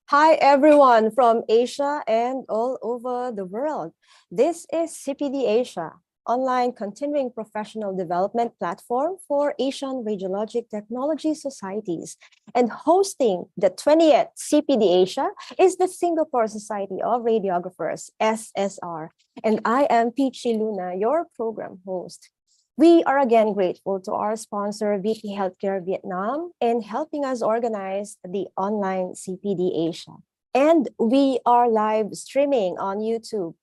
Hi, everyone from Asia and all over the world. This is CPD Asia, online continuing professional development platform for Asian radiologic technology societies. And hosting the 20th CPD Asia is the Singapore Society of Radiographers, SSR. And I am Peachy Luna, your program host. We are again grateful to our sponsor, VP Healthcare Vietnam, in helping us organize the online CPD Asia. And we are live streaming on YouTube.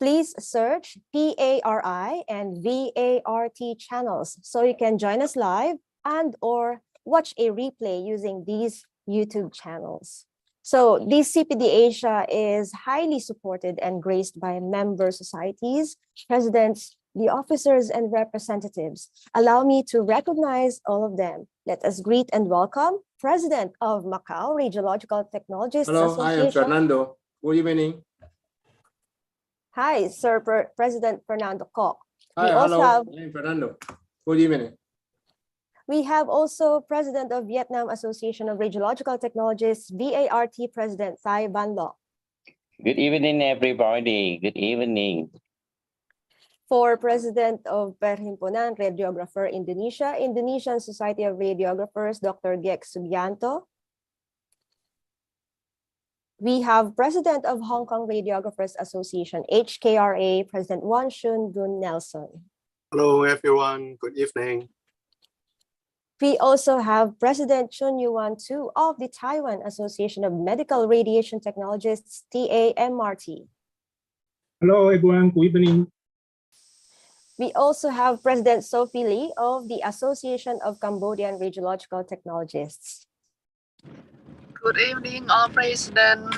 Please search PARI and VART channels so you can join us live and or watch a replay using these YouTube channels. So this CPD Asia is highly supported and graced by member societies, presidents, the officers and representatives. Allow me to recognize all of them. Let us greet and welcome President of Macau Radiological Technologists Hello, Association. I am Fernando. Good evening. Hi, Sir President Fernando Koch. Hi, hello, I am Fernando. Good evening. We have also President of Vietnam Association of Radiological Technologists, VART President Thai Van Loc. Good evening, everybody. Good evening. For President of Perhimpunan Radiographer Indonesia, Indonesian Society of Radiographers, Dr. Gek Subianto. We have President of Hong Kong Radiographers Association, HKRA, President Wan Shun Gun Nelson. Hello, everyone. Good evening. We also have President Chun Yuan Tu of the Taiwan Association of Medical Radiation Technologists, TAMRT. Hello, everyone. Good evening. We also have President Sophie Lee of the Association of Cambodian Radiological Technologists. Good evening, all President.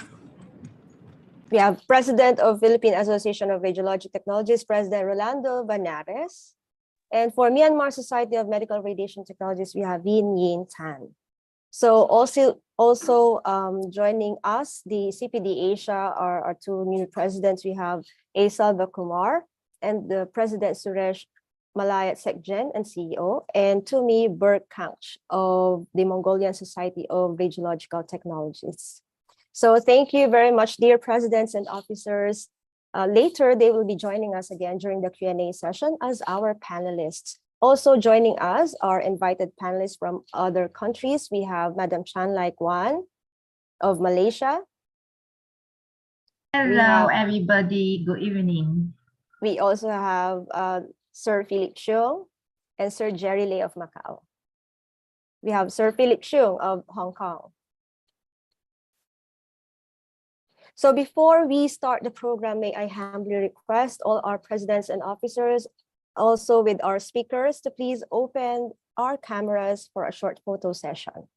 We have President of Philippine Association of Radiologic Technologists, President Rolando Banares. And for Myanmar Society of Medical Radiation Technologists, we have Vin Yin Tan. So also joining us, the CPD Asia are our two new presidents. We have A. Salva Kumar and the President Suresh Malayat Sekjen and CEO, and Tumi Bergkanch of the Mongolian Society of Radiological Technologists. So thank you very much, dear presidents and officers. Later, they will be joining us again during the Q&A session as our panelists. Also joining us are invited panelists from other countries. We have Madam Chan Lai Kwan of Malaysia. Hello, everybody. Good evening. We also have Sir Philip Cheung and Sir Jerry Lay of Macau. We have Sir Philip Cheung of Hong Kong. So before we start the program, may I humbly request all our presidents and officers, also with our speakers, to please open our cameras for a short photo session.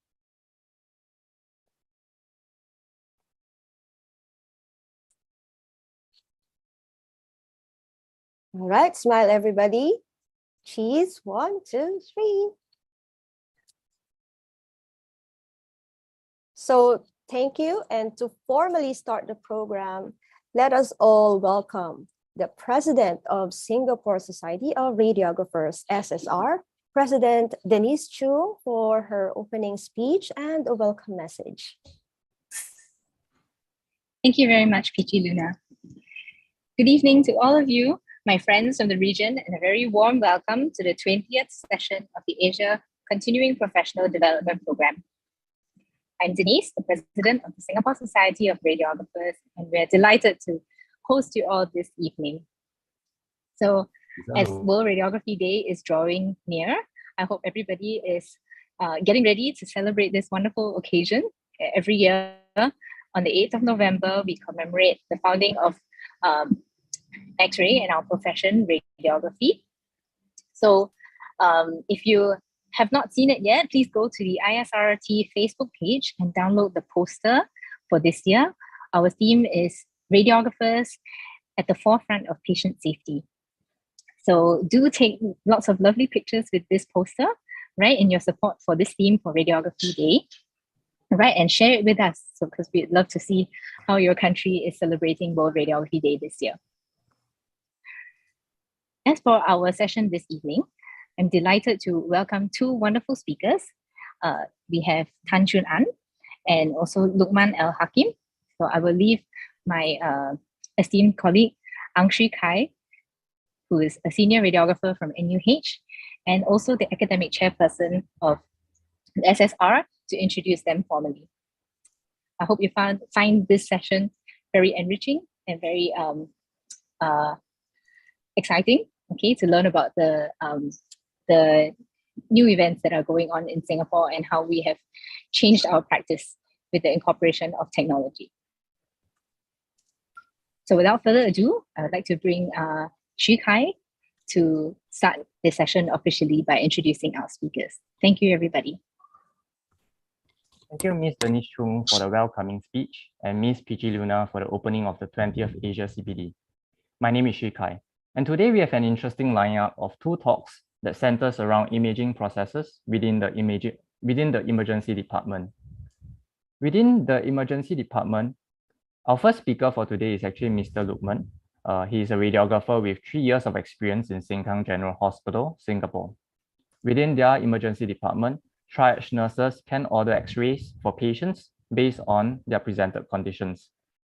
All right, smile everybody. Cheese, 1, 2, 3. So thank you. And to formally start the program, let us all welcome the President of Singapore Society of Radiographers, SSR, President Denise Chu, for her opening speech and a welcome message. Thank you very much, Peachy Luna. Good evening to all of you, my friends from the region, and a very warm welcome to the 20th session of the Asia Continuing Professional Development Program. I'm Denise, the President of the Singapore Society of Radiographers, and we're delighted to host you all this evening. So, as World Radiography Day is drawing near, I hope everybody is getting ready to celebrate this wonderful occasion. Every year, on the 8th of November, we commemorate the founding of X-ray and our profession, radiography. So if you have not seen it yet, please go to the ISRT Facebook page and download the poster for this year. Our theme is Radiographers at the Forefront of Patient Safety. So do take lots of lovely pictures with this poster, right, in your support for this theme for Radiography Day, right, and share it with us, so because we'd love to see how your country is celebrating World Radiography Day this year. As for our session this evening, I'm delighted to welcome two wonderful speakers. We have Tan Chun An and also Lukman Al Hakim. So I will leave my esteemed colleague, Angshi Kai, who is a senior radiographer from NUH, and also the academic chairperson of the SSR, to introduce them formally. I hope you find this session very enriching and very exciting, okay, to learn about the new events that are going on in Singapore and how we have changed our practice with the incorporation of technology. So without further ado, I would like to bring Xu Kai to start this session officially by introducing our speakers. Thank you, everybody. Thank you, Ms. Denise Chung, for the welcoming speech, and Ms. PG Luna for the opening of the 20th Asia CPD. My name is Xu Kai, and today we have an interesting lineup of 2 talks that centers around imaging processes within the emergency department. Within the emergency department, our first speaker for today is actually Mr. Lukman. He is a radiographer with 3 years of experience in Sengkang General Hospital, Singapore. Within their emergency department, triage nurses can order X-rays for patients based on their presented conditions,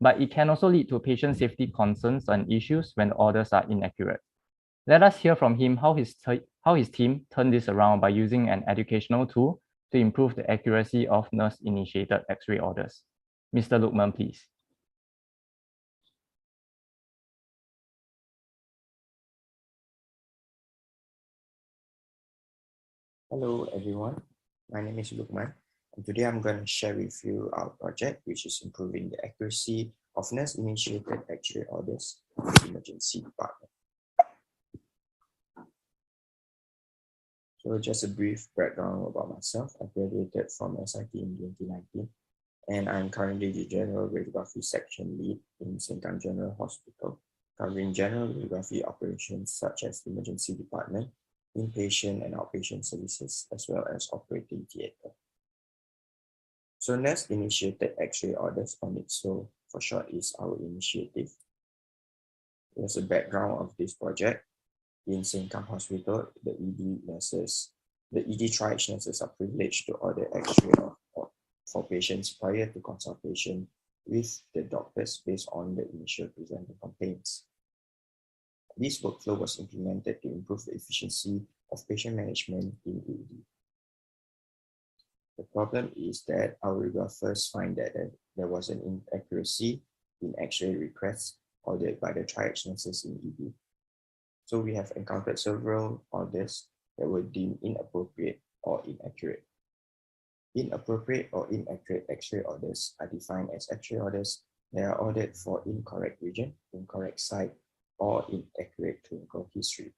but it can also lead to patient safety concerns and issues when the orders are inaccurate. Let us hear from him how his team turned this around by using an educational tool to improve the accuracy of nurse-initiated X-ray orders. Mr. Lukman, please. Hello everyone, my name is Lukman, and today I'm going to share with you our project, which is improving the accuracy of nurse-initiated X-ray orders in the emergency department. So just a brief background about myself. I graduated from SIT in 2019, and I'm currently the General Radiography Section Lead in Sengkang General Hospital, covering general radiography operations such as the emergency department, inpatient and outpatient services, as well as operating theatre. So nurse-initiated X-ray orders, or NIXO for short, is our initiative. There's a background of this project. In Sengkang Hospital, the ED triage nurses are privileged to order X-ray for patients prior to consultation with the doctors based on the initial presented complaints. This workflow was implemented to improve the efficiency of patient management in ED. The problem is that our radiographers find that there was an inaccuracy in X-ray requests ordered by the triage nurses in ED. So we have encountered several orders that were deemed inappropriate or inaccurate. Inappropriate or inaccurate X-ray orders are defined as X-ray orders that are ordered for incorrect region, incorrect site, or inaccurate clinical history.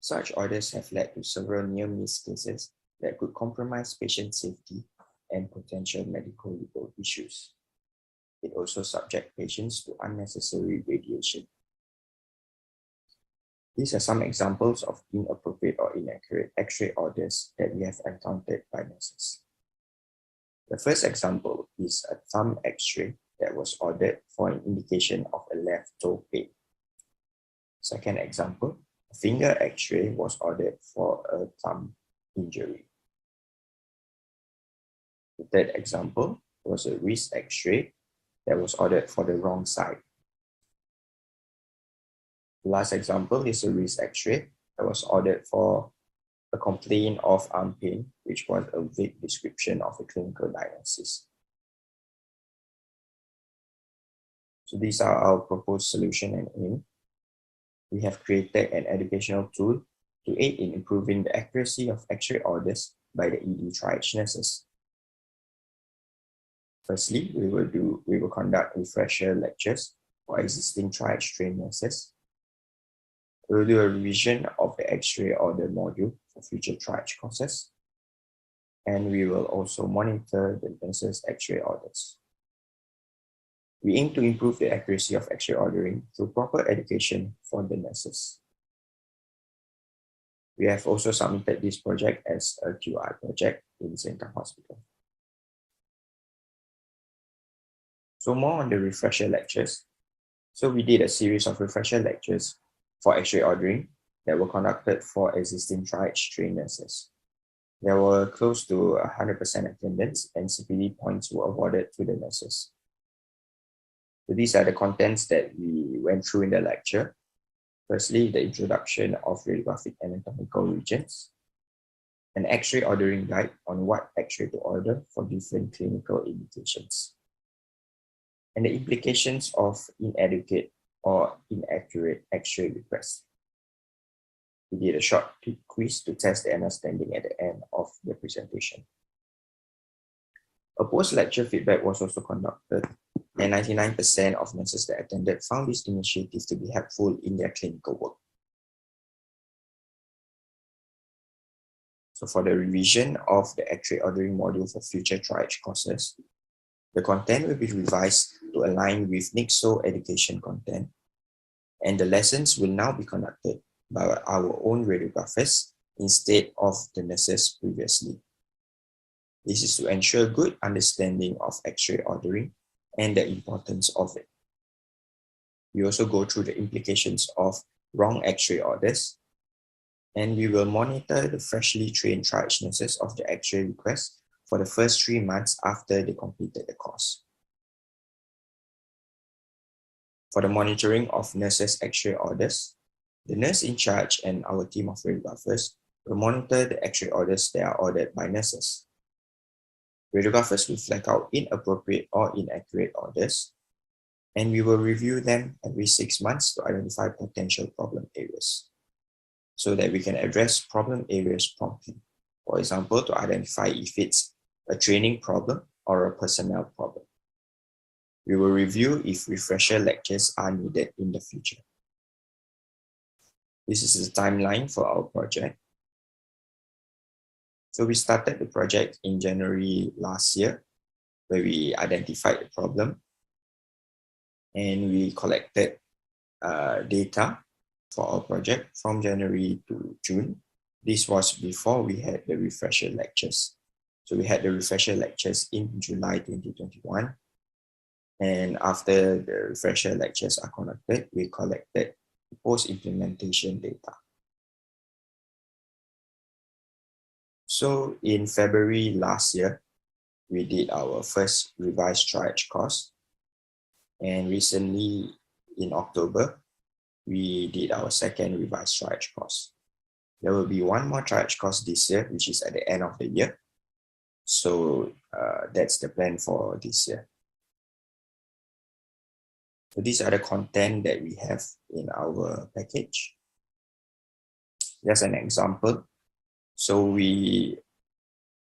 Such orders have led to several near-miss cases that could compromise patient safety and potential medical legal issues. It also subjects patients to unnecessary radiation. These are some examples of inappropriate or inaccurate X-ray orders that we have encountered by nurses. The first example is a thumb X-ray that was ordered for an indication of a left toe pain. Second example, a finger X-ray was ordered for a thumb injury. The third example was a wrist X-ray that was ordered for the wrong side. The last example is a wrist X-ray that was ordered for a complaint of arm pain, which was a vague description of a clinical diagnosis. So these are our proposed solution and aim. We have created an educational tool to aid in improving the accuracy of X-ray orders by the ED triage nurses. Firstly, we will conduct refresher lectures for existing triage trained nurses. We will do a revision of the X-ray order module for future triage courses. And we will also monitor the nurses' X-ray orders. We aim to improve the accuracy of X-ray ordering through proper education for the nurses. We have also submitted this project as a QI project in Sengkang Hospital. So more on the refresher lectures. So we did a series of refresher lectures for X-ray ordering that were conducted for existing triage trained nurses. There were close to 100% attendance and CPD points were awarded to the nurses. So these are the contents that we went through in the lecture. Firstly, the introduction of radiographic anatomical regions, an X-ray ordering guide on what X-ray to order for different clinical indications, and the implications of inadequate or inaccurate X-ray requests. We did a short quiz to test the understanding at the end of the presentation. A post-lecture feedback was also conducted, and 99% of nurses that attended found this initiative to be helpful in their clinical work. So for the revision of the X-ray ordering module for future TRIH courses, the content will be revised to align with NICSO education content, and the lessons will now be conducted by our own radiographers instead of the nurses previously. This is to ensure good understanding of X-ray ordering and the importance of it. We also go through the implications of wrong X-ray orders, and we will monitor the freshly trained TRIH nurses of the X-ray request for the first 3 months after they completed the course. For the monitoring of nurses' X-ray orders, the nurse in charge and our team of radiographers will monitor the X-ray orders that are ordered by nurses. Radiographers will flag out inappropriate or inaccurate orders, and we will review them every 6 months to identify potential problem areas so that we can address problem areas promptly. For example, to identify if it's a training problem or a personnel problem. We will review if refresher lectures are needed in the future. This is the timeline for our project. So we started the project in January last year, where we identified the problem and we collected data for our project from January to June. This was before we had the refresher lectures. So we had the refresher lectures in July 2021. And after the refresher lectures are conducted, we collected post-implementation data. So in February last year, we did our first revised TRIH course. And recently in October, we did our second revised TRIH course. There will be one more TRIH course this year, which is at the end of the year. So that's the plan for this year. So these are the content that we have in our package. Just an example. So we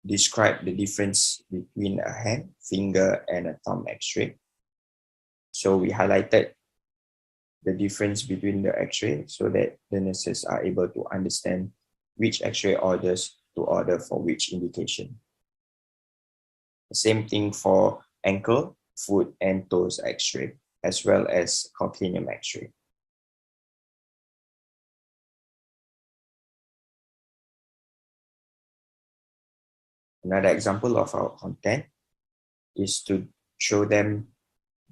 describe the difference between a hand, finger, and a thumb X-ray. So we highlighted the difference between the X-ray so that the nurses are able to understand which X-ray orders to order for which indication. The same thing for ankle, foot, and toes X-ray, as well as calcaneum X-ray. Another example of our content is to show them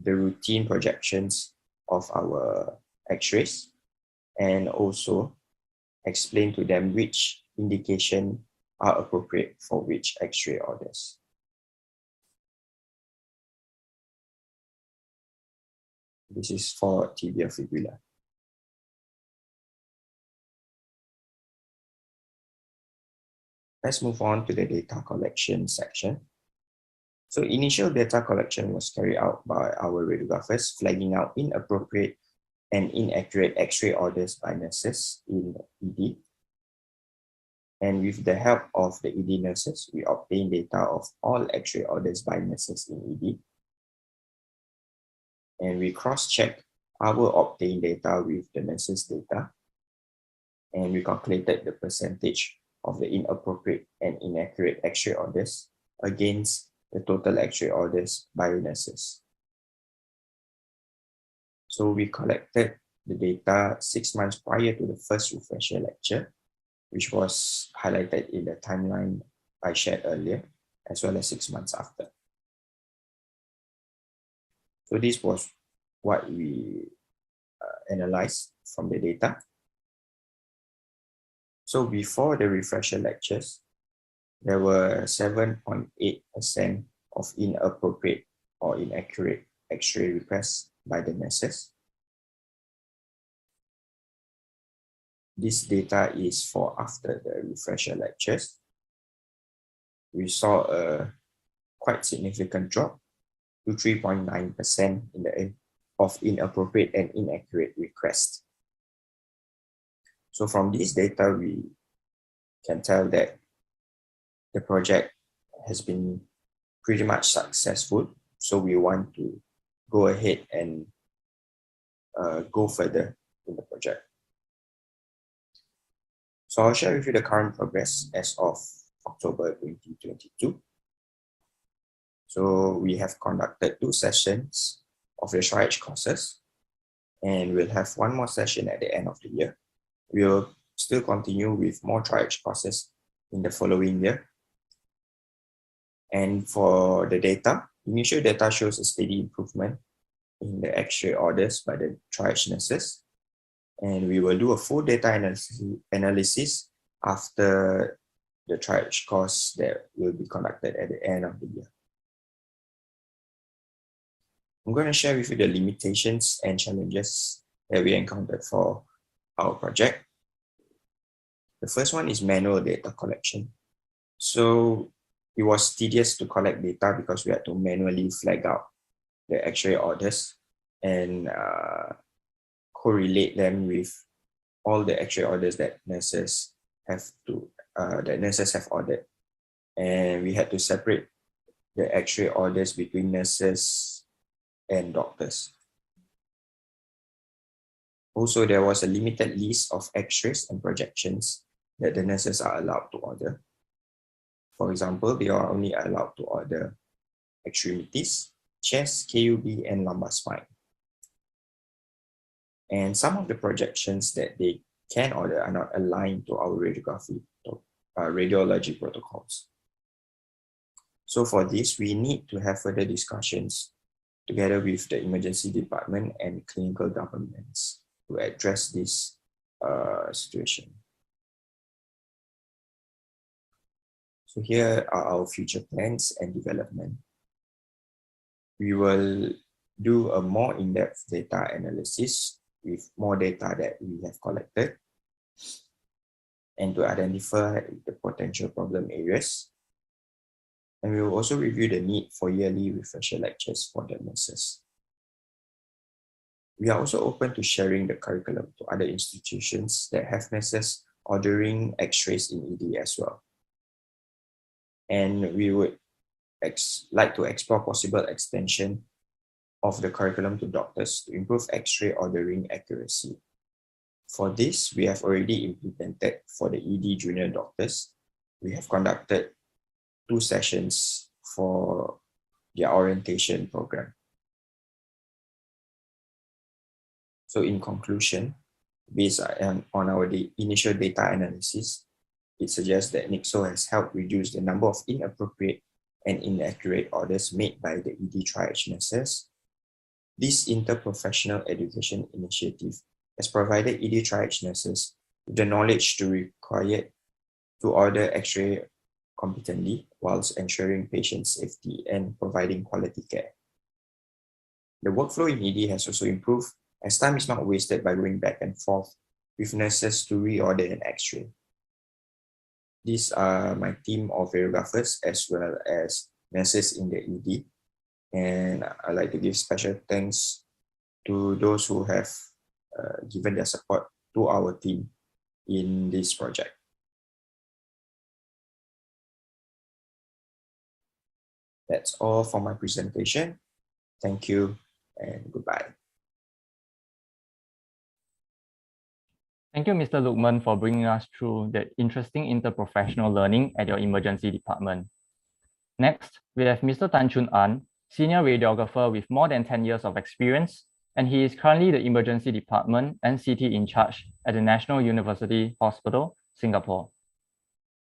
the routine projections of our X-rays and also explain to them which indication are appropriate for which X-ray orders. This is for tibia fibula. Let's move on to the data collection section. So initial data collection was carried out by our radiographers, flagging out inappropriate and inaccurate X-ray orders by nurses in ED. And with the help of the ED nurses, we obtained data of all X-ray orders by nurses in ED. And we cross-checked our obtained data with the nurses' data. And we calculated the percentage of the inappropriate and inaccurate X-ray orders against the total X-ray orders by nurses. So we collected the data 6 months prior to the first refresher lecture, which was highlighted in the timeline I shared earlier, as well as 6 months after. So this was what we analyzed from the data. So before the refresher lectures, there were 7.8% of inappropriate or inaccurate X-ray requests by the nurses. This data is for after the refresher lectures. We saw a quite significant drop to 3.9% of inappropriate and inaccurate requests. So from this data, we can tell that the project has been pretty much successful. So we want to go ahead and go further in the project. So I'll share with you the current progress as of October 2022. So we have conducted 2 sessions of the triage courses, and we'll have 1 more session at the end of the year. We'll still continue with more triage courses in the following year. And for the data, initial data shows a steady improvement in the X-ray orders by the triage nurses. And we will do a full data analysis after the triage course that will be conducted at the end of the year. I'm going to share with you the limitations and challenges that we encountered for our project. The first one is manual data collection. So it was tedious to collect data because we had to manually flag out the X-ray orders and correlate them with all the X-ray orders that nurses have ordered. And we had to separate the X-ray orders between nurses and doctors. Also, there was a limited list of X-rays and projections that the nurses are allowed to order. For example, they are only allowed to order extremities, chest, KUB, and lumbar spine. And some of the projections that they can order are not aligned to our radiology protocols. So for this, we need to have further discussions together with the emergency department and clinical governments to address this situation. So here are our future plans and development. We will do a more in-depth data analysis with more data that we have collected and to identify the potential problem areas. And we will also review the need for yearly refresher lectures for the nurses. We are also open to sharing the curriculum to other institutions that have nurses ordering X-rays in ED as well. And we would like to explore possible extension of the curriculum to doctors to improve X-ray ordering accuracy. For this, we have already implemented for the ED junior doctors. We have conducted 2 sessions for their orientation program. So in conclusion, based on our initial data analysis, it suggests that Nixo has helped reduce the number of inappropriate and inaccurate orders made by the ED triage nurses. This interprofessional education initiative has provided ED triage nurses with the knowledge required to order X-ray competently whilst ensuring patient safety and providing quality care. The workflow in ED has also improved as time is not wasted by going back and forth with nurses to reorder an X-ray. These are my team of radiographers as well as nurses in the ED. And I'd like to give special thanks to those who have given their support to our team in this project. That's all for my presentation. Thank you and goodbye. Thank you, Mr. Lukman, for bringing us through the interesting interprofessional learning at your emergency department. Next, we have Mr. Tan Chun An, senior radiographer with more than 10 years of experience, and he is currently the emergency department and CT in charge at the National University Hospital, Singapore.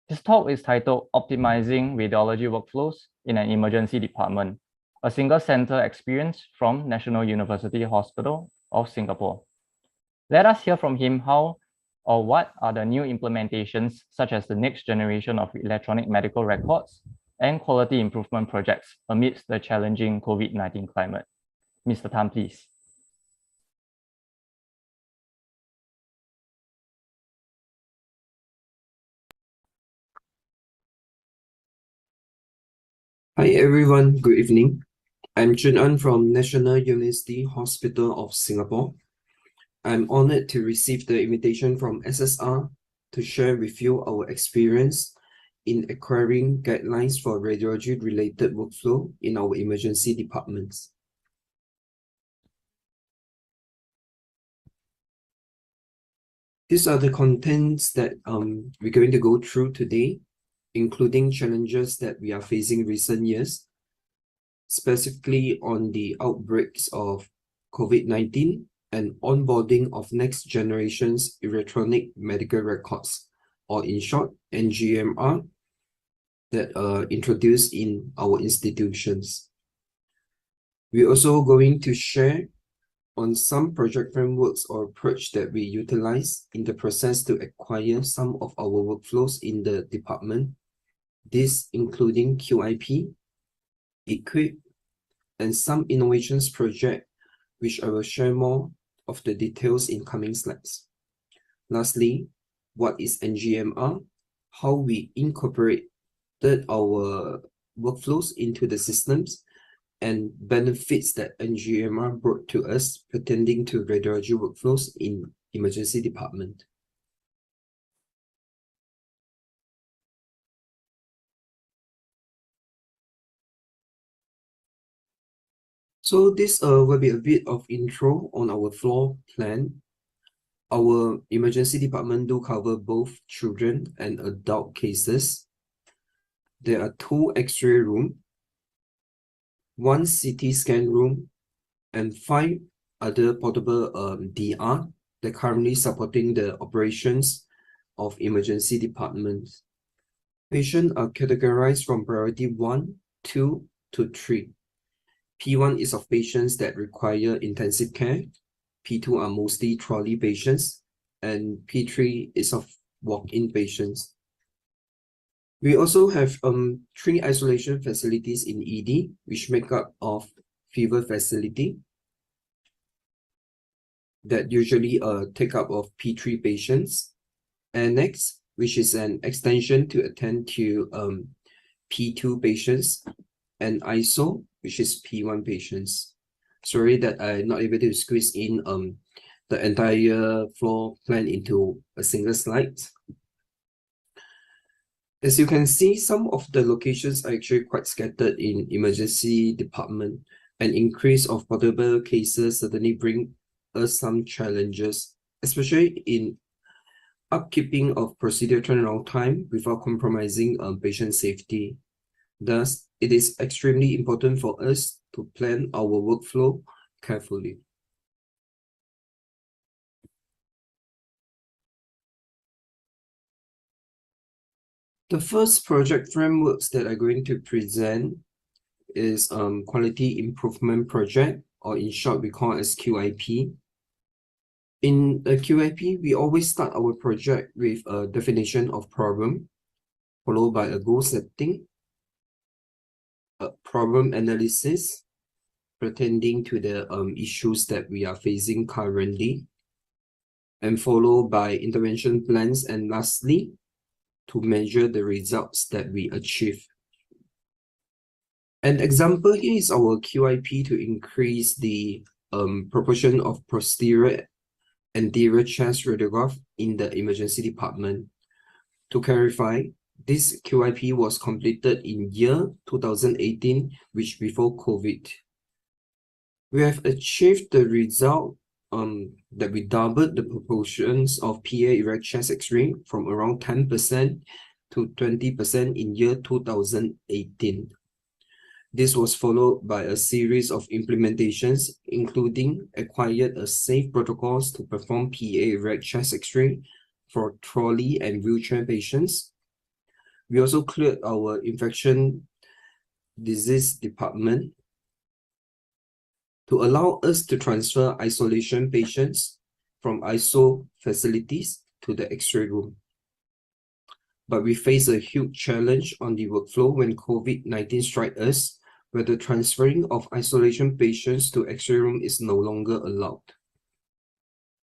His talk is titled Optimizing Radiology Workflows in an Emergency Department, a single center experience from National University Hospital of Singapore. Let us hear from him how Or what are the new implementations, such as the next generation of electronic medical records and quality improvement projects amidst the challenging COVID-19 climate? Mr. Tan, please. Hi everyone, good evening. I'm Chun An from National University Hospital of Singapore. I'm honored to receive the invitation from SSR to share with you our experience in acquiring guidelines for radiology-related workflow in our emergency departments. These are the contents that we're going to go through today, including challenges that we are facing in recent years, specifically on the outbreaks of COVID-19 and onboarding of next generation's electronic medical records, or in short, NGMR, that are introduced in our institutions. We're also going to share on some project frameworks or approach that we utilize in the process to acquire some of our workflows in the department, this including QIP, Equip, and some innovations project, which I will share more of the details in coming slides. Lastly, what is NGMR, how we incorporated our workflows into the systems, and benefits that NGMR brought to us pertaining to radiology workflows in emergency department. So this will be a bit of intro on our floor plan. Our emergency department do cover both children and adult cases. There are 2 X-ray rooms, 1 CT scan room, and 5 other portable DR that currently supporting the operations of emergency departments. Patients are categorized from priority 1, 2 to 3. P1 is of patients that require intensive care, P2 are mostly trolley patients, and P3 is of walk-in patients. We also have 3 isolation facilities in ED, which make up of fever facility that usually take up of P3 patients, Annex, which is an extension to attend to P2 patients, and ISO, which is P1 patients. Sorry that I'm not able to squeeze in the entire floor plan into a single slide. As you can see, some of the locations are actually quite scattered in emergency department. An increase of portable cases certainly bring us some challenges, especially in upkeeping of procedure turnaround time without compromising patient safety. Thus, it is extremely important for us to plan our workflow carefully. The first project frameworks that I'm going to present is Quality Improvement Project, or in short, we call it as QIP. In the QIP, we always start our project with a definition of problem, followed by a goal setting, a problem analysis pertaining to the issues that we are facing currently, and followed by intervention plans, and lastly, to measure the results that we achieve. An example here is our QIP to increase the proportion of posterior anterior chest radiograph in the emergency department. To clarify, this QIP was completed in year 2018, which before COVID. We have achieved the result that we doubled the proportions of PA erect chest X-ray from around 10% to 20% in year 2018. This was followed by a series of implementations, including acquired a safe protocols to perform PA erect chest X-ray for trolley and wheelchair patients. We also cleared our infection disease department to allow us to transfer isolation patients from ISO facilities to the X-ray room. But we face a huge challenge on the workflow when COVID-19 strikes us, where the transferring of isolation patients to X-ray room is no longer allowed.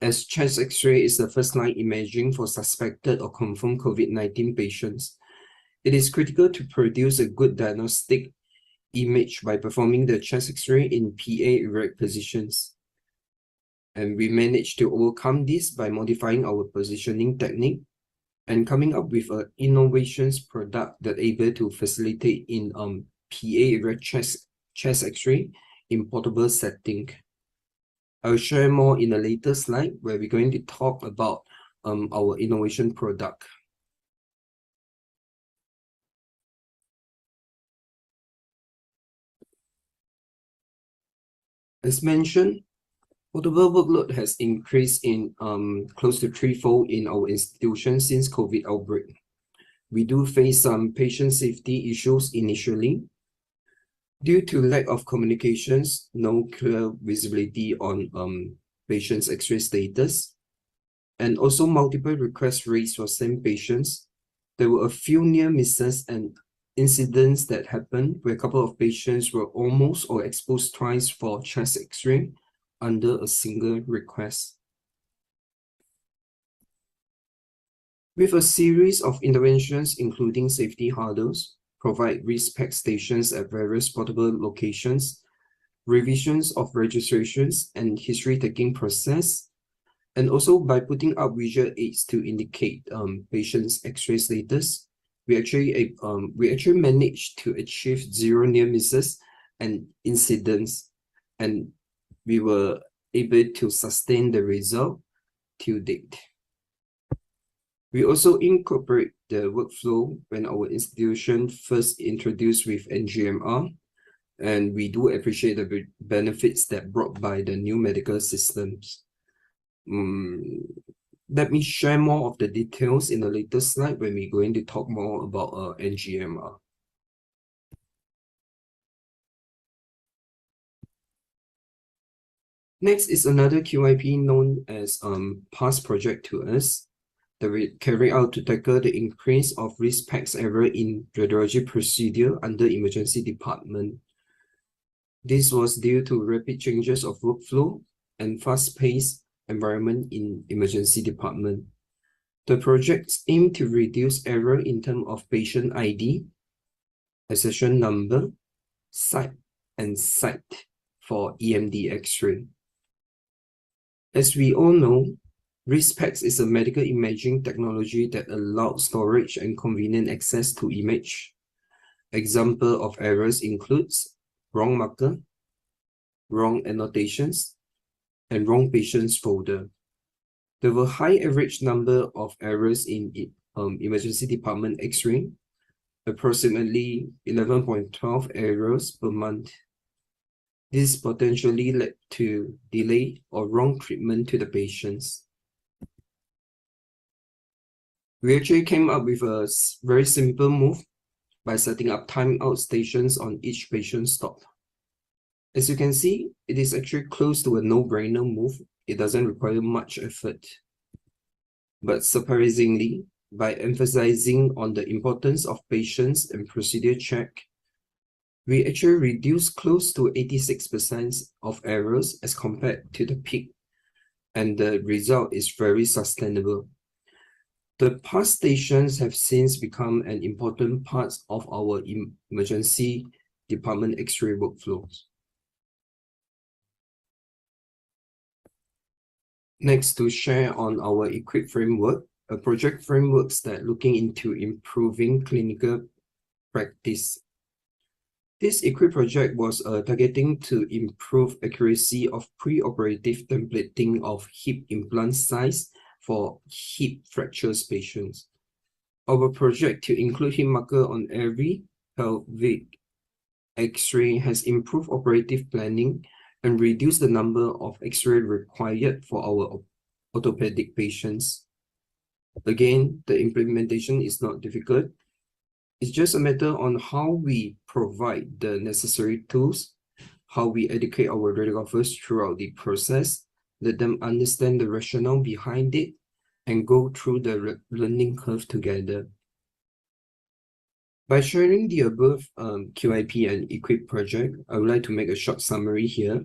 As chest X-ray is the first line imaging for suspected or confirmed COVID-19 patients, it is critical to produce a good diagnostic image by performing the chest X-ray in PA erect positions. And we managed to overcome this by modifying our positioning technique and coming up with an innovations product that able to facilitate in PA erect chest X-ray in portable setting. I'll share more in a later slide where we're going to talk about our innovation product. As mentioned, portable workload has increased in close to threefold in our institution since COVID outbreak. We do face some patient safety issues initially. Due to lack of communications, no clear visibility on patients' X-ray status, and also multiple requests raised for same patients, there were a few near misses and incidents that happened where a couple of patients were almost or exposed twice for chest X-ray under a single request. With a series of interventions including safety hurdles, provide risk pack stations at various portable locations, revisions of registrations and history taking process, and also by putting up visual aids to indicate patients' X-ray status, we actually managed to achieve 0 near misses and incidents, and we were able to sustain the result to date. We also incorporate the workflow when our institution first introduced with NGMR, and we do appreciate the benefits that brought by the new medical systems. Let me share more of the details in the later slide when we're going to talk more about NGMR. Next is another QIP known as past project to us that we carry out to tackle the increase of risk packs error in radiology procedure under emergency department. This was due to rapid changes of workflow and fast-paced environment in emergency department. The projects aim to reduce error in terms of patient ID, accession number, site, and site for EMD X-ray. As we all know, RIS-PACS is a medical imaging technology that allows storage and convenient access to image. Example of errors includes wrong marker, wrong annotations, and wrong patient's folder. There were high average number of errors in emergency department X-ray, approximately 11.12 errors per month. This potentially led to delay or wrong treatment to the patients. We actually came up with a very simple move by setting up timeout stations on each patient stop. As you can see, it is actually close to a no-brainer move. It doesn't require much effort. But surprisingly, by emphasizing on the importance of patients and procedure check, we actually reduced close to 86% of errors as compared to the peak, and the result is very sustainable. The past stations have since become an important part of our emergency department X-ray workflows. Next, to share on our EQUIP framework, a project framework that looking into improving clinical practice. This EQUIP project was targeting to improve accuracy of preoperative templating of hip implant size for hip fractures patients. Our project to include hip marker on every pelvic X-ray has improved operative planning and reduced the number of X-ray required for our orthopedic patients. Again, the implementation is not difficult. It's just a matter on how we provide the necessary tools, how we educate our radiographers throughout the process, let them understand the rationale behind it, and go through the learning curve together. By sharing the above QIP and EQUIP project, I would like to make a short summary here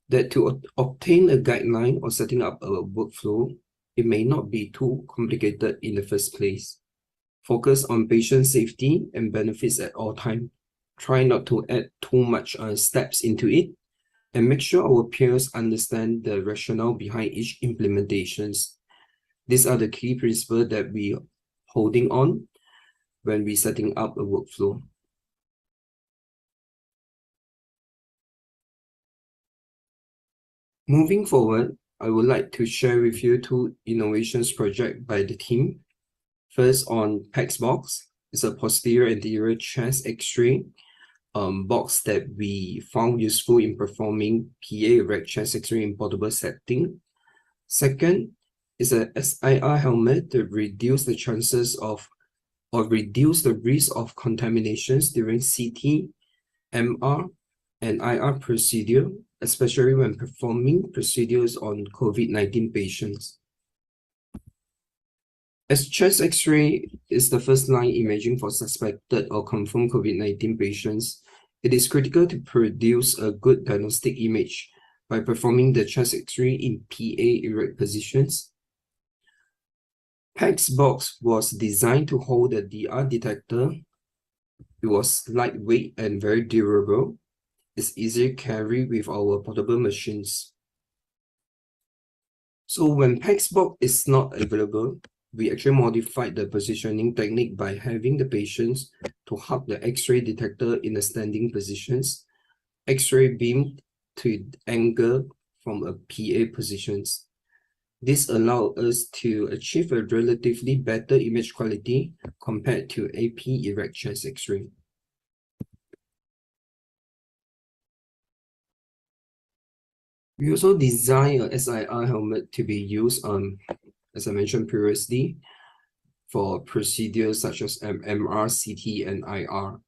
that to obtain a guideline or setting up a workflow, it may not be too complicated in the first place. Focus on patient safety and benefits at all times. Try not to add too much steps into it, and make sure our peers understand the rationale behind each implementations. These are the key principles that we are holding on when we setting up a workflow. Moving forward, I would like to share with you two innovations project by the team. First, on PACS it's a posterior anterior chest X-ray box that we found useful in performing PA erect chest X-ray in portable setting. Second is a SIR helmet to reduce the chances of or reduce the risk of contaminations during CT, MR, and IR procedure, especially when performing procedures on COVID-19 patients. As chest X-ray is the first-line imaging for suspected or confirmed COVID-19 patients, it is critical to produce a good diagnostic image by performing the chest X-ray in PA erect positions. PACS box was designed to hold a DR detector. It was lightweight and very durable. It's easy to carry with our portable machines. So when PACS box is not available, we actually modified the positioning technique by having the patients to hug the X-ray detector in a standing positions, X-ray beam to angle from a PA positions. This allows us to achieve a relatively better image quality compared to AP erect chest X-ray. We also design a SIR helmet to be used as I mentioned previously, for procedures such as MR, CT, and IR.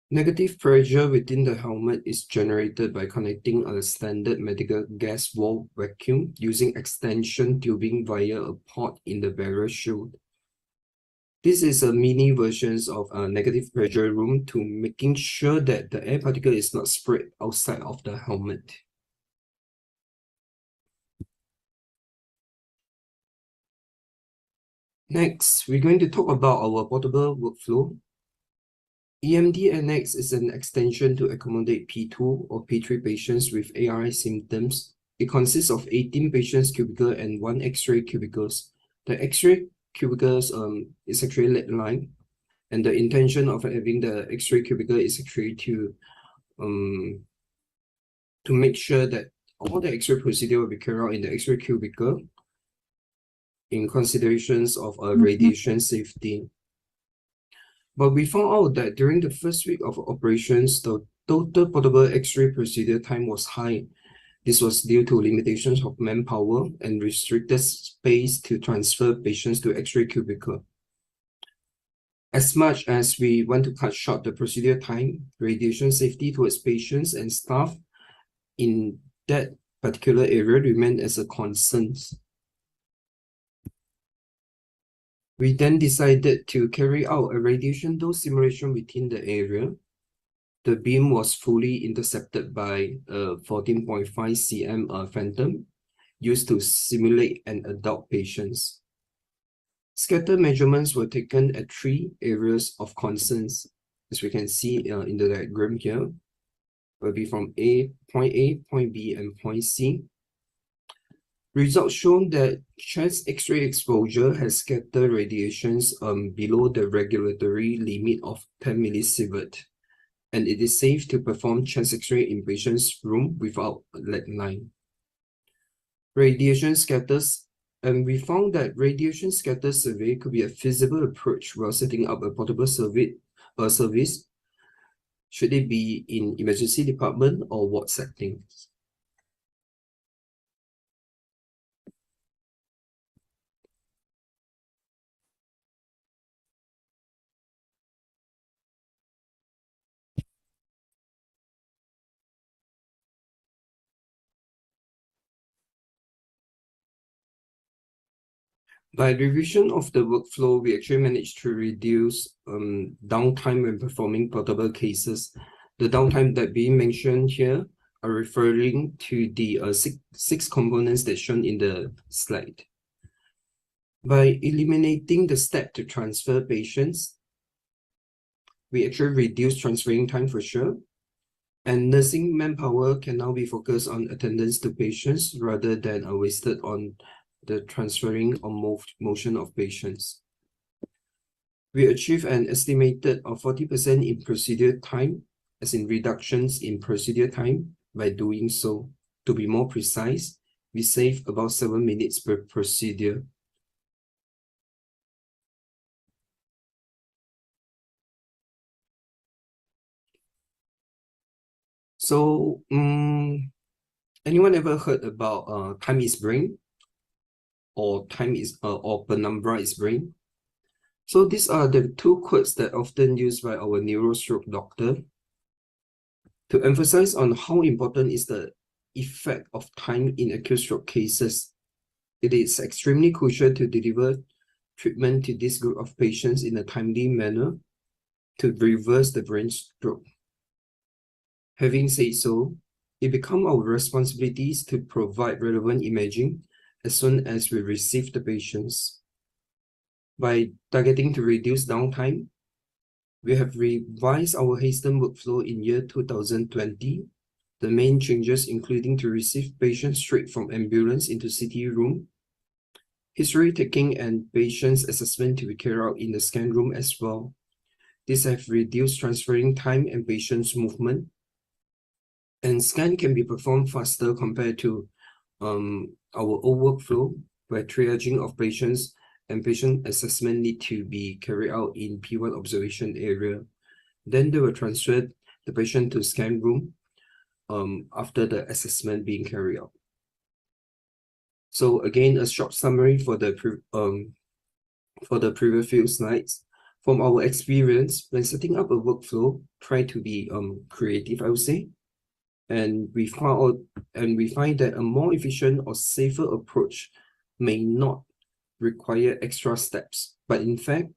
Negative pressure within the helmet is generated by connecting a standard medical gas wall vacuum using extension tubing via a port in the barrier shield. This is a mini version of a negative pressure room to making sure that the air particle is not spread outside of the helmet. Next, we're going to talk about our portable workflow. EMD-NX is an extension to accommodate P2 or P3 patients with ARI symptoms. It consists of 18 patients cubicle and 1 X-ray cubicles. The X-ray cubicles is actually lead line, and the intention of having the X-ray cubicle is actually to make sure that all the X-ray procedure will be carried out in the X-ray cubicle in considerations of radiation safety. But we found out that during the first week of operations, the total portable X-ray procedure time was high. This was due to limitations of manpower and restricted space to transfer patients to X-ray cubicle. As much as we want to cut short the procedure time, radiation safety towards patients and staff in that particular area remained as a concern. We then decided to carry out a radiation dose simulation within the area. The beam was fully intercepted by a 14.5 cm phantom used to simulate an adult patients. Scatter measurements were taken at 3 areas of concerns, as we can see in the diagram here. Will be from point A, point B, and point C. Results shown that chest X-ray exposure has scattered radiations below the regulatory limit of 10 millisievert, and it is safe to perform chest X-ray in patient's room without a lead line. Radiation scatters, and we found that radiation scatter survey could be a feasible approach while setting up a portable service, should it be in emergency department or ward settings. By revision of the workflow, we actually managed to reduce downtime when performing portable cases. The downtime that we mentioned here are referring to the six components that shown in the slide. By eliminating the step to transfer patients, we actually reduce transferring time for sure. And nursing manpower can now be focused on attendance to patients rather than wasted on the transferring or motion of patients. We achieve an estimated of 40% in procedure time, as in reductions in procedure time. By doing so, to be more precise, we save about 7 minutes per procedure. So, anyone ever heard about time is brain, or penumbra is brain? So these are the two quotes that are often used by our neurostroke doctor to emphasize on how important is the effect of time in acute stroke cases. It is extremely crucial to deliver treatment to this group of patients in a timely manner to reverse the brain stroke. Having said so, it becomes our responsibilities to provide relevant imaging as soon as we receive the patients. By targeting to reduce downtime, we have revised our hasten workflow in year 2020. The main changes including to receive patients straight from ambulance into CT room, history taking and patient's assessment to be carried out in the scan room as well. These have reduced transferring time and patient's movement. And scan can be performed faster compared to our old workflow, where triaging of patients and patient assessment need to be carried out in P1 observation area. Then they will transfer the patient to scan room after the assessment being carried out. So again, a short summary for the previous few slides. From our experience, when setting up a workflow, try to be creative, I would say. And we find that a more efficient or safer approach may not require extra steps, but in fact,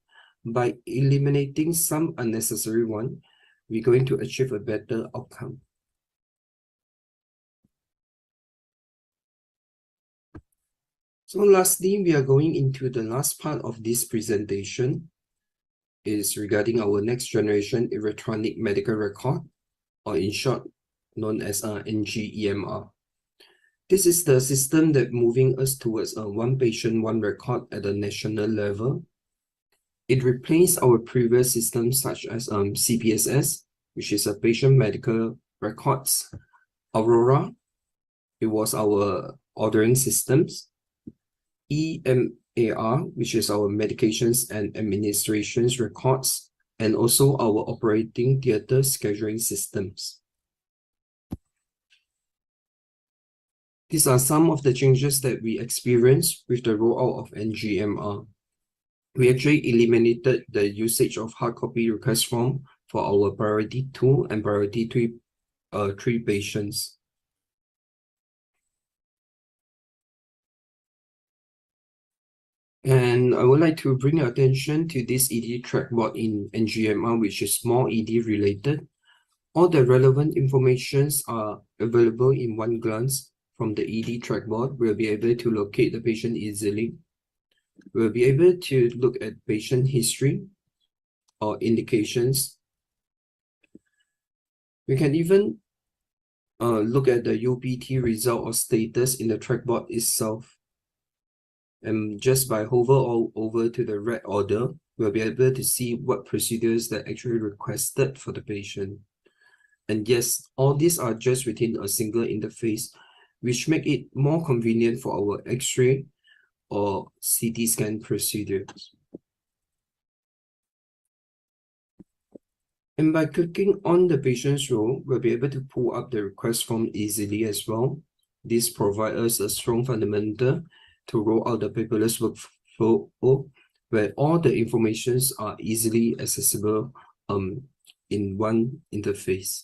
by eliminating some unnecessary one, we're going to achieve a better outcome. So lastly, we are going into the last part of this presentation, is regarding our next generation electronic medical record, or in short, known as NGEMR. This is the system that moving us towards a one patient, one record at a national level. It replaced our previous systems such as CPSS, which is a patient medical records. Aurora, it was our ordering systems. EMAR, which is our medications and administrations records, and also our operating theater scheduling systems. These are some of the changes that we experienced with the rollout of NGMR. We actually eliminated the usage of hard copy request form for our priority 2 and priority 3 patients. And I would like to bring your attention to this ED trackboard in NGMR, which is more ED related. All the relevant informations are available in one glance from the ED trackboard. We'll be able to locate the patient easily. We'll be able to look at patient history or indications. We can even look at the UPT result or status in the trackboard itself. And just by hover all over to the red order, we'll be able to see what procedures that actually requested for the patient. And yes, all these are just within a single interface, which make it more convenient for our X-ray or CT scan procedures. And by clicking on the patient's role, we'll be able to pull up the request form easily as well. This provides us a strong fundamental to roll out the paperless workflow where all the informations are easily accessible in one interface.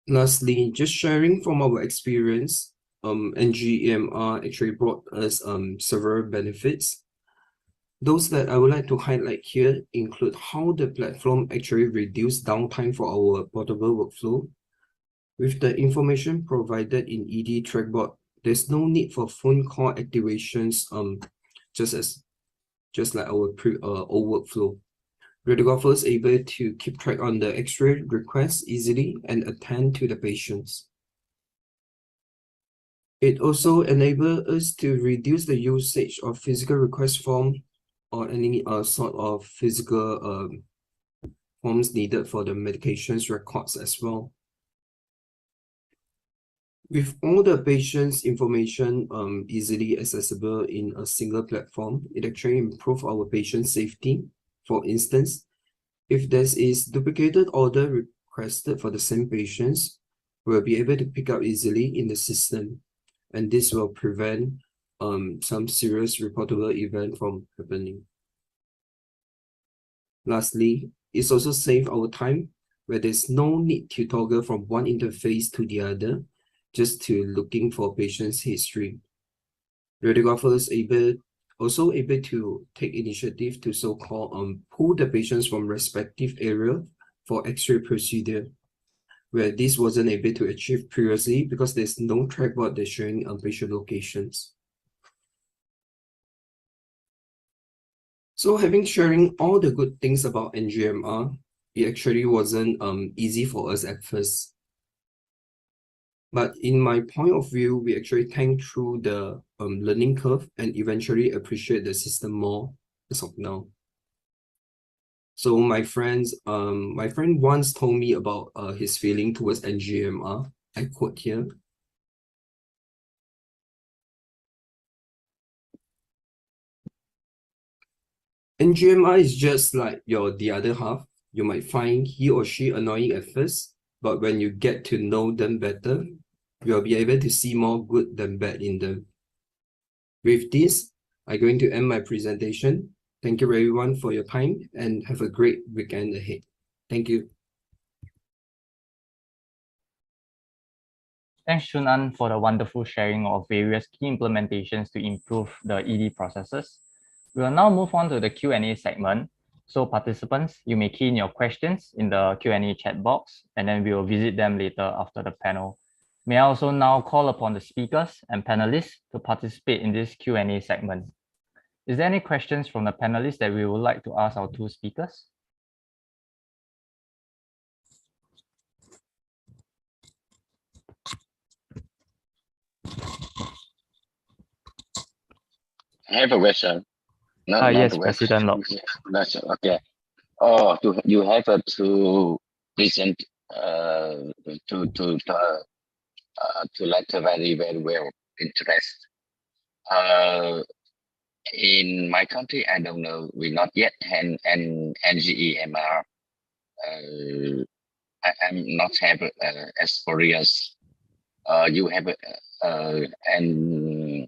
Lastly, just sharing from our experience, NGEMR actually brought us several benefits. Those that I would like to highlight here include how the platform actually reduced downtime for our portable workflow. With the information provided in ED trackbot, there's no need for phone call activations, just like our old workflow. Radiographers able to keep track on the X-ray requests easily and attend to the patients. It also enables us to reduce the usage of physical request form or any sort of physical forms needed for the medications records as well. With all the patient's information easily accessible in a single platform, it actually improves our patient safety. For instance, if there is duplicated order requested for the same patients, we'll be able to pick up easily in the system, and this will prevent some serious reportable event from happening. Lastly, it's also save our time where there's no need to toggle from one interface to the other, just to looking for patient's history. Radiographers also able to take initiative to so-called pull the patients from respective area for X-ray procedure, where this wasn't able to achieve previously because there's no trackbot that's showing patient locations. So having sharing all the good things about NGMR, it actually wasn't easy for us at first. But in my point of view, we actually tank through the learning curve and eventually appreciate the system more as of now. So my friend once told me about his feeling towards NGMR. I quote here. NGMR is just like the other half. You might find he or she annoying at first, but when you get to know them better, you'll be able to see more good than bad in them. With this, I'm going to end my presentation. Thank you everyone for your time and have a great weekend ahead. Thank you. Thanks, Chunan, for the wonderful sharing of various key implementations to improve the ED processes. We will now move on to the Q&A segment. So participants, you may key in your questions in the Q&A chat box, and then we will visit them later after the panel. May I also now call upon the speakers and panelists to participate in this Q&A segment. Is there any questions from the panelists that we would like to ask our two speakers? I have a question. Yes, President Lok. Okay. Oh, you have to present to let very well interest. In my country, I don't know. We not yet have an NGEMR. I'm not have experience. You have an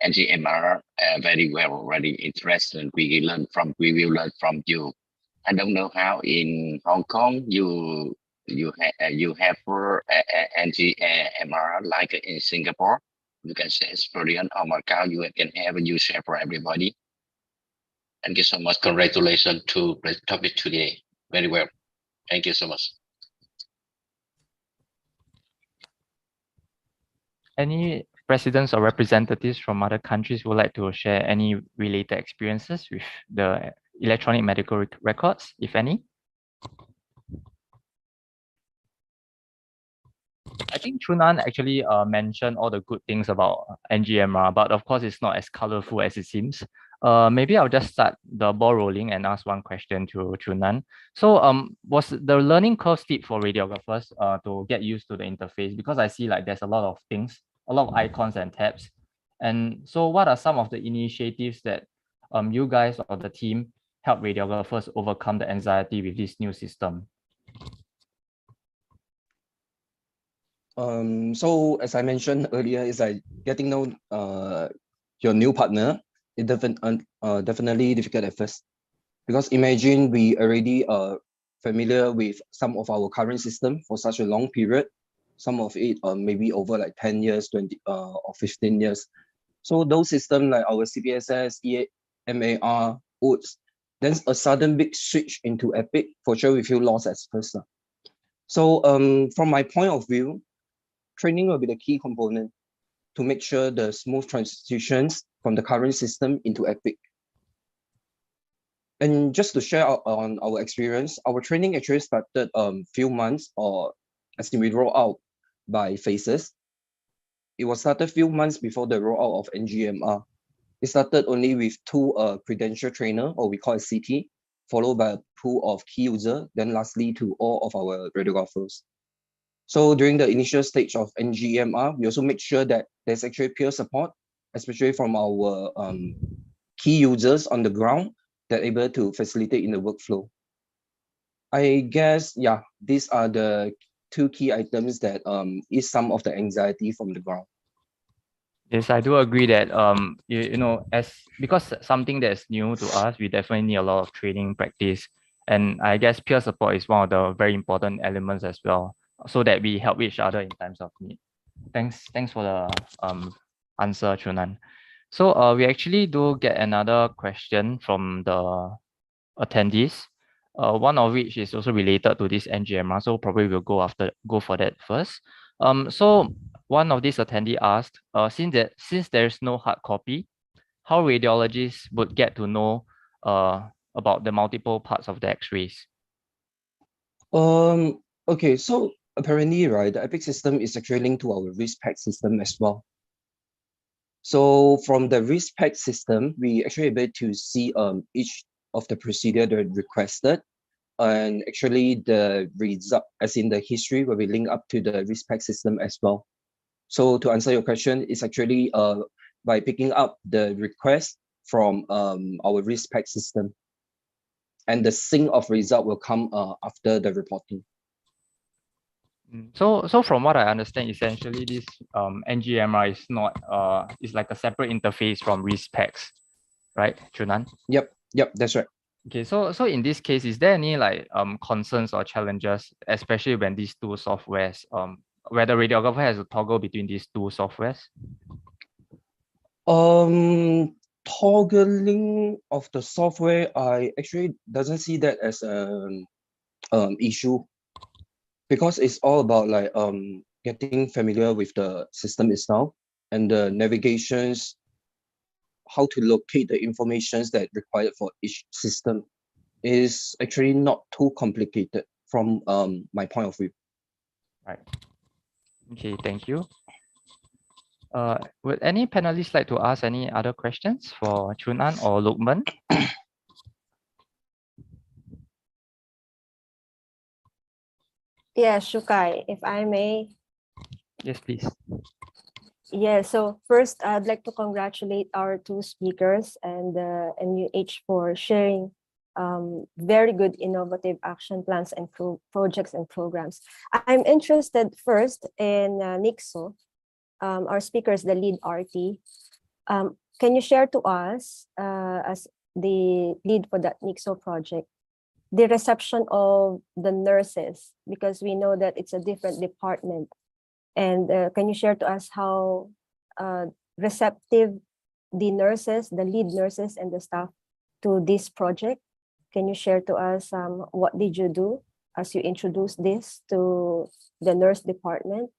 NGMR very well already interested. We will learn from you. I don't know how in Hong Kong you have NGMR like in Singapore. You can say experience or Macau. You can have and you share for everybody. Thank you so much. Congratulations to the topic today. Very well. Thank you so much. Any presidents or representatives from other countries who would like to share any related experiences with the electronic medical records, if any? I think Chunan actually mentioned all the good things about NGMR, but of course it's not as colorful as it seems. Maybe I'll just start the ball rolling and ask one question to Chunan. So was the learning curve steep for radiographers to get used to the interface? Because I see like there's a lot of things, a lot of icons and tabs. And so what are some of the initiatives that you guys or the team help radiographers overcome the anxiety with this new system? So as I mentioned earlier, it's like getting to know your new partner. It definitely difficult at first, because imagine we already familiar with some of our current system for such a long period, some of it maybe over like 10 years, 20 or 15 years. So those systems like our CPSS, EMAR, OOTS, then a sudden big switch into Epic, for sure we feel lost at first. So from my point of view, training will be the key component to make sure the smooth transitions from the current system into Epic. And just to share on our experience, our training actually started few months, or as in we roll out by phases. It was started few months before the rollout of NGMR. It started only with 2 credential trainer, or we call it CT, followed by a pool of key user, then lastly to all of our radiographers. So during the initial stage of NGMR, we also make sure that there's actually peer support, especially from our key users on the ground that are able to facilitate in the workflow. I guess, yeah, these are the 2 key items that is some of the anxiety from the ground. Yes, I do agree that you know, because something that's new to us, we definitely need a lot of training practice, and I guess peer support is one of the very important elements as well, so that we help each other in times of need. Thanks for the answer, Chunan. So we actually do get another question from the attendees. One of which is also related to this NGMR, so probably we'll go for that first. So one of these attendee asked, since there's no hard copy, how radiologists would get to know about the multiple parts of the X-rays? Okay, so apparently, right, the Epic system is actually linked to our risk pack system as well. So from the risk pack system, we actually able to see each of the procedure that requested, and actually the result, as in the history, will be linked up to the risk pack system as well. So to answer your question, it's actually by picking up the request from our risk pack system, and the sync of result will come after the reporting. So from what I understand, essentially this NGMR is not is like a separate interface from risk packs, right, Chunan? Yep, that's right. Okay, so in this case, is there any like concerns or challenges, especially when these 2 softwares, where the radiographer has to toggle between these 2 softwares? Toggling of the software, I actually doesn't see that as an issue, because it's all about like getting familiar with the system itself and the navigations, how to locate the informations that required for each system is actually not too complicated from my point of view. Right. Okay, thank you. Would any panelists like to ask any other questions for Chunan or Lukman? Yeah, Shukai, if I may. Yes, please. Yeah, so first I'd like to congratulate our 2 speakers and NUH for sharing very good innovative action plans and projects and programs. I'm interested first in Nixo. Our speaker is the lead RT. Can you share to us, as the lead for that Nixo project, the reception of the nurses, because we know that it's a different department? And can you share to us how receptive the nurses, the lead nurses and the staff to this project? Can you share to us what did you do as you introduced this to the nurse department?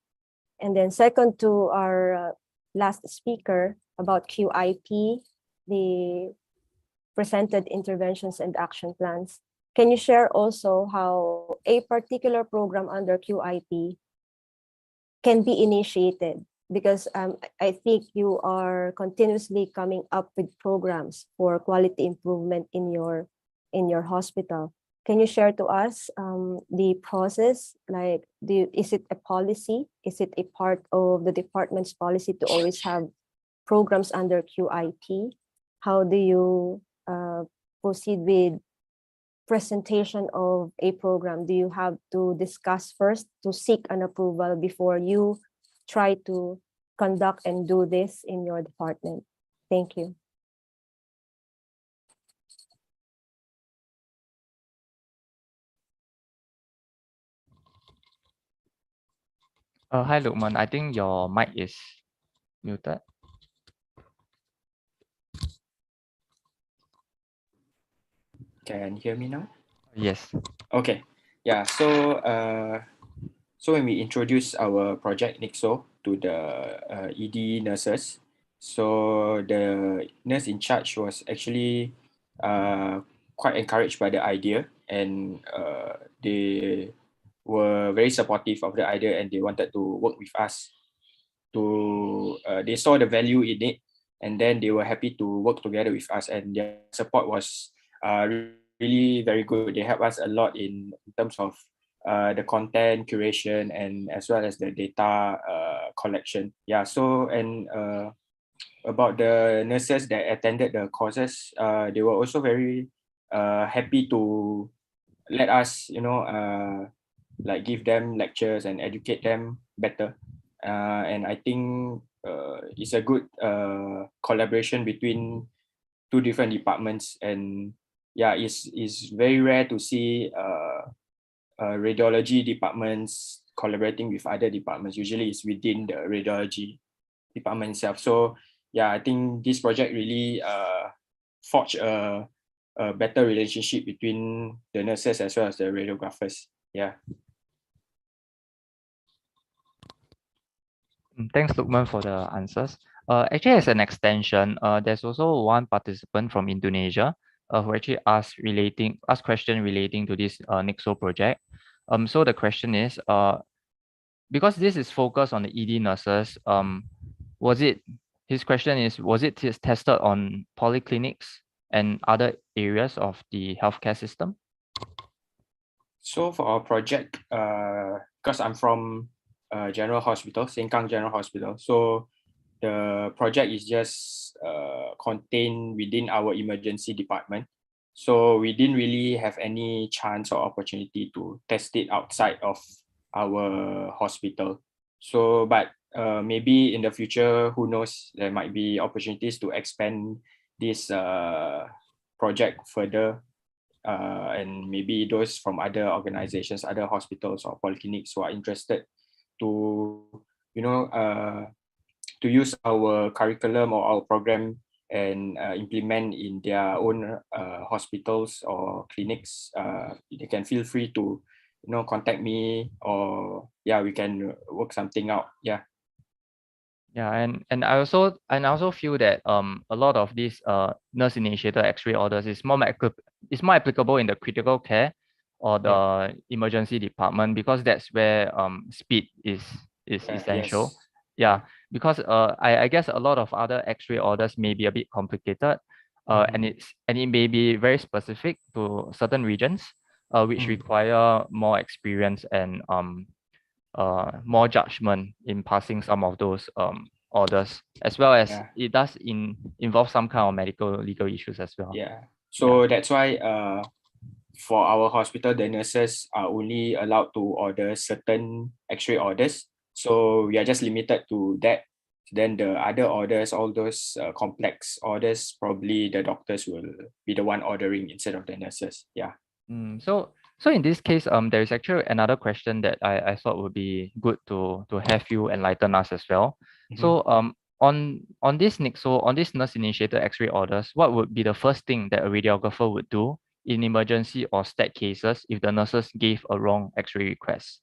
And then second, to our last speaker about QIP, the presented interventions and action plans. Can you share also how a particular program under QIP can be initiated? Because I think you are continuously coming up with programs for quality improvement in your hospital. Can you share to us the process? Like, is it a policy? Is it a part of the department's policy to always have programs under QIP? How do you proceed with presentation of a program? Do you have to discuss first to seek an approval before you try to conduct and do this in your department? Thank you. Hi, Lukman. I think your mic is muted. Can you hear me now? Yes. Okay. Yeah. So when we introduced our project Nixo to the ED nurses, so the nurse in charge was actually quite encouraged by the idea, and they were very supportive of the idea, and they wanted to work with us. They saw the value in it, and then they were happy to work together with us, and their support was really very good. They helped us a lot in terms of the content curation and as well as the data collection. Yeah. So and about the nurses that attended the courses, they were also very happy to let us, like give them lectures and educate them better. And I think it's a good collaboration between two different departments. And yeah, it's very rare to see radiology departments collaborating with other departments. Usually it's within the radiology department itself. So yeah, I think this project really forged a better relationship between the nurses as well as the radiographers. Yeah. Thanks, Lukman, for the answers. Actually, as an extension, there's also one participant from Indonesia who actually asked question relating to this Nixo project. So the question is, because this is focused on the ED nurses, his question is, was it tested on polyclinics and other areas of the healthcare system? So for our project, because I'm from General Hospital, Sengkang General Hospital, so the project is just contained within our emergency department. So we didn't really have any chance or opportunity to test it outside of our hospital. So, but maybe in the future, who knows, there might be opportunities to expand this project further. And maybe those from other organizations, other hospitals or polyclinics who are interested to, to use our curriculum or our program and implement in their own hospitals or clinics, they can feel free to, contact me, or yeah, we can work something out. Yeah. Yeah, and I also feel that a lot of these nurse initiated X-ray orders is more applicable in the critical care or the emergency department, because that's where speed is essential. Yes. Yeah, because I guess a lot of other X-ray orders may be a bit complicated, and it may be very specific to certain regions, which require more experience and more judgment in passing some of those orders, as well as it does involve some kind of medical legal issues as well. Yeah. So that's why for our hospital, the nurses are only allowed to order certain X-ray orders. So we are just limited to that. Then the other orders, all those complex orders, probably the doctors will be the one ordering instead of the nurses. Yeah. So in this case, there is actually another question that I thought would be good to have you enlighten us as well. So on this Nixo, on this nurse initiated X-ray orders, what would be the first thing that a radiographer would do in emergency or stat cases if the nurses gave a wrong X-ray request?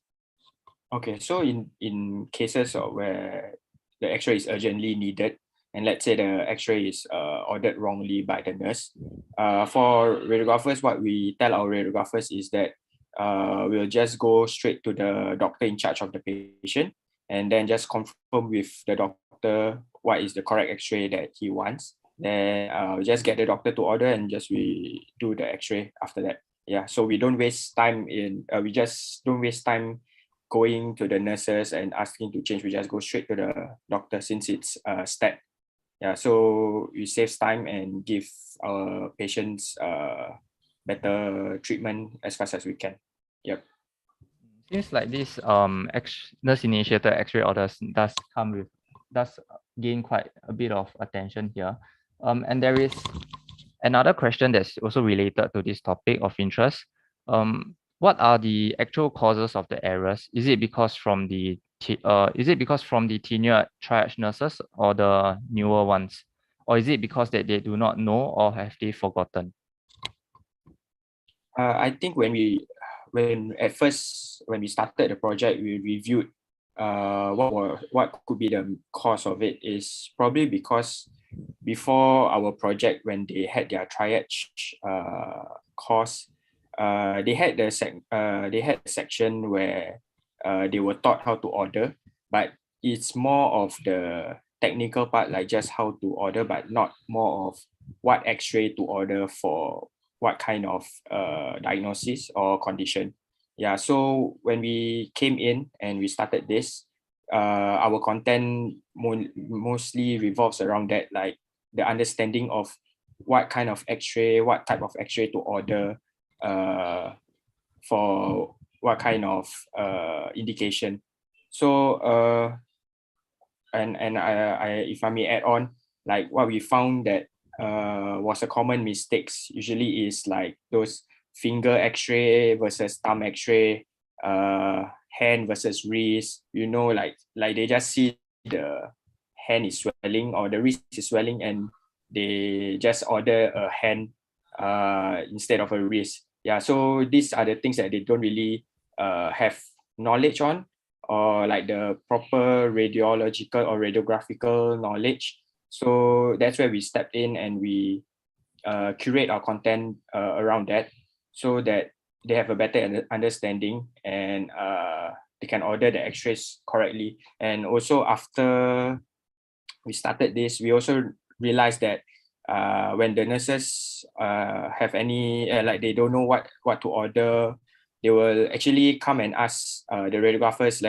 Okay, so in cases of where the X-ray is urgently needed, and let's say the X-ray is ordered wrongly by the nurse, for radiographers, what we tell our radiographers is that we'll just go straight to the doctor in charge of the patient, and then just confirm with the doctor what is the correct X-ray that he wants. Then we just get the doctor to order, and just we do the X-ray after that. Yeah, so we don't waste time we just don't waste time going to the nurses and asking to change. We just go straight to the doctor since it's stat. Yeah, so it saves time and give our patients better treatment as fast as we can. Yep. Seems like this nurse initiated X-ray orders does gain quite a bit of attention here. And there is another question that's also related to this topic of interest. What are the actual causes of the errors? Is it because from the is it because from the tenured triage nurses or the newer ones? Or is it because that they do not know or have they forgotten? I think when we started the project, we reviewed what could be the cause of it. Is probably because before our project, when they had their triage course, they had a section where they were taught how to order, but it's more of the technical part, like just how to order, but not more of what X-ray to order for what kind of diagnosis or condition. Yeah, so when we came in and we started this, our content mostly revolves around that, like the understanding of what kind of X-ray, what type of X-ray to order, for what kind of indication. So and I if I may add on, like what we found that was a common mistakes usually is like those finger X-ray versus thumb X-ray, hand versus wrist. Like they just see the hand is swelling or the wrist is swelling, and they just order a hand instead of a wrist. Yeah, so these are the things that they don't really have knowledge on, or like the proper radiological or radiographical knowledge. So that's where we stepped in and we curate our content around that, so that they have a better understanding, and they can order the X-rays correctly. And also after we started this, we also realized that when the nurses have any like they don't know what to order, they will actually come and ask the radiographers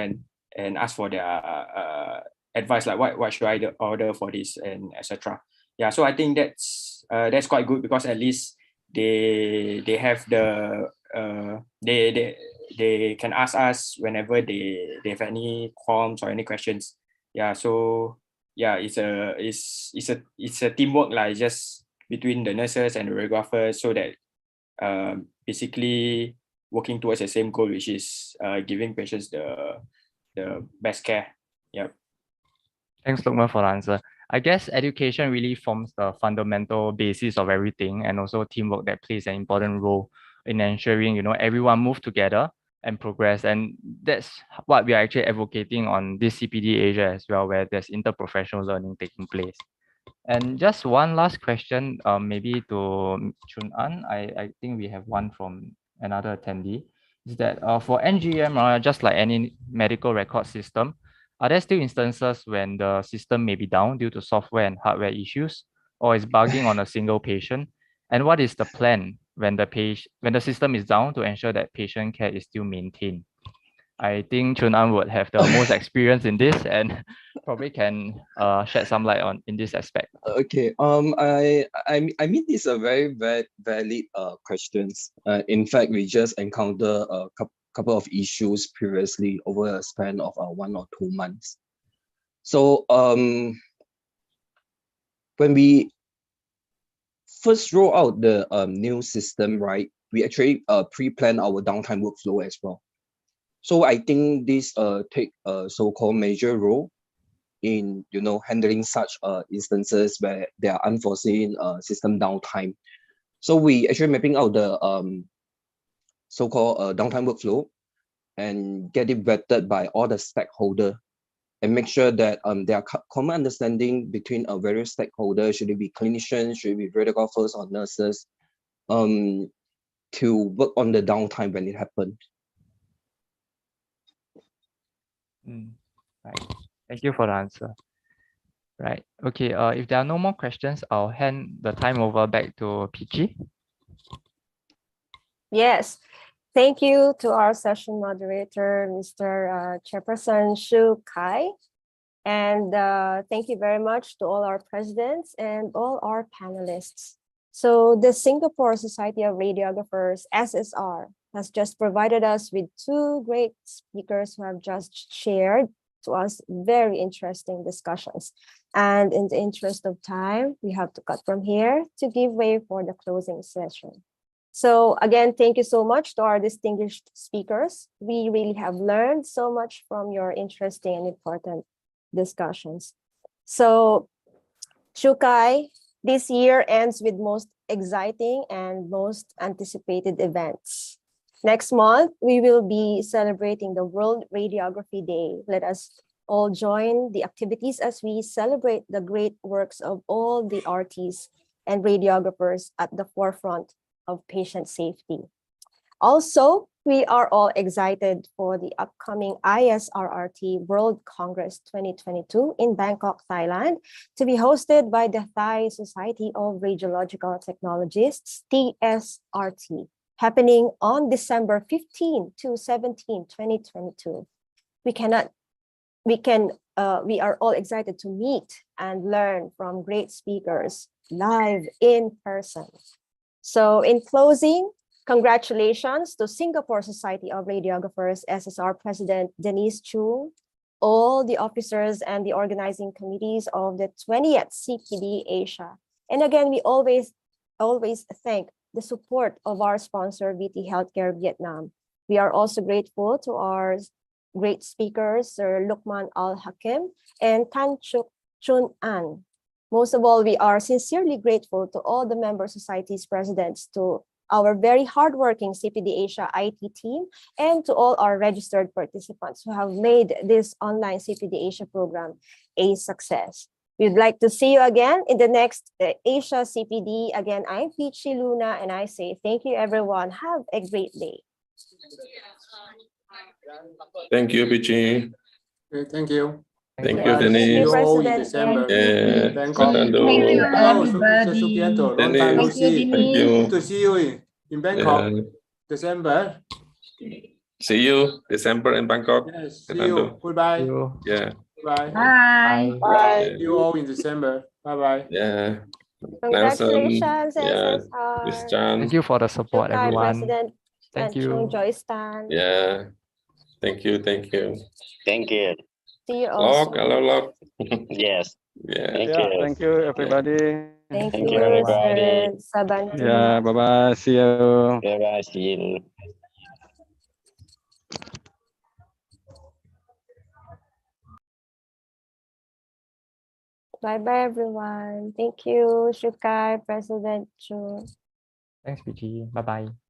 and ask for their advice, like what should I order for this, and etc. Yeah, so I think that's quite good, because at least they have the they can ask us whenever they have any qualms or any questions. Yeah, so yeah, it's a teamwork, like just between the nurses and the radiographers, so that basically working towards the same goal, which is giving patients the best care. Yeah. Thanks, Lukman, for the answer. I guess education really forms the fundamental basis of everything, and also teamwork that plays an important role in ensuring, everyone move together and progress. And that's what we are actually advocating on this CPD Asia as well, where there's interprofessional learning taking place. And just one last question, maybe to Chun An. I think we have one from another attendee. Is that for NGM, just like any medical record system, are there still instances when the system may be down due to software and hardware issues, or is bugging on a single patient? And what is the plan when the system is down to ensure that patient care is still maintained? I think Chun An would have the most experience in this and probably can shed some light on in this aspect. Okay. I mean, these are very valid questions. In fact, we just encountered a couple of issues previously over a span of 1 or 2 months. So when we first roll out the new system, right, we actually pre-plan our downtime workflow as well. So I think this take a so-called major role in handling such instances where there are unforeseen system downtime. So we actually mapping out the so-called downtime workflow and get it vetted by all the stakeholders, and make sure that there are common understanding between various stakeholders. Should it be clinicians, should it be radiographers or nurses, to work on the downtime when it happened. Right. Thank you for the answer. Right. Okay. If there are no more questions, I'll hand the time over back to Peachy. Yes. Thank you to our session moderator, Mr. Chairperson Shu Kai. And thank you very much to all our presidents and all our panelists. So the Singapore Society of Radiographers, SSR, has just provided us with 2 great speakers who have just shared to us very interesting discussions. And in the interest of time, we have to cut from here to give way for the closing session. So again, thank you so much to our distinguished speakers. We really have learned so much from your interesting and important discussions. So Shukai, this year ends with most exciting and most anticipated events. Next month, we will be celebrating the World Radiography Day. Let us all join the activities as we celebrate the great works of all the RTs and radiographers at the forefront of patient safety. Also, we are all excited for the upcoming ISRRT World Congress 2022 in Bangkok, Thailand, to be hosted by the Thai Society of Radiological Technologists, TSRT, happening on December 15 to 17, 2022. We are all excited to meet and learn from great speakers live in person. So in closing, congratulations to Singapore Society of Radiographers SSR President Denise Chung, all the officers and the organizing committees of the 20th CPD Asia. And again, we always thank the support of our sponsor, VT Healthcare Vietnam. We are also grateful to our great speakers, Sir Lukman Al Hakim and Tan Chuk Chun An. Most of all, we are sincerely grateful to all the member societies presidents, to our very hardworking CPD Asia IT team, and to all our registered participants who have made this online CPD Asia program a success. We'd like to see you again in the next Asia CPD. Again, I'm Peachy Luna, and I say thank you, everyone. Have a great day. Thank you, Peachy. Okay, thank you. Thank you, Bye. See Denise. you all in President. December. Yeah, Bangkok. Fernando. Thank you, Oh, Mr. everybody. Sugianto, long time no Denise, see. thank you. Good to see you in Bangkok, Yeah. December. See you December in Bangkok. Yes, see you. Fernando. Goodbye. Yeah. Bye. Bye. Bye. See you all in December. Bye bye. Yeah. Congratulations, Yeah. SSR. Miss Chan. Thank you for the support, Shukai everyone. President Thank and Chung you. Joyce Tan. Yeah. Thank you. Thank you. Thank you. See you also. Lok, hello, Lok. Yes. Yeah. Thank Yeah, you. thank you, everybody. Thank Thank you, you, everybody. Sir Sabanti. Yeah, bye-bye. See you. Bye-bye. See you. Bye-bye, everyone. Thank you, Shukai, President Chung. Thanks, Peachy. Bye-bye.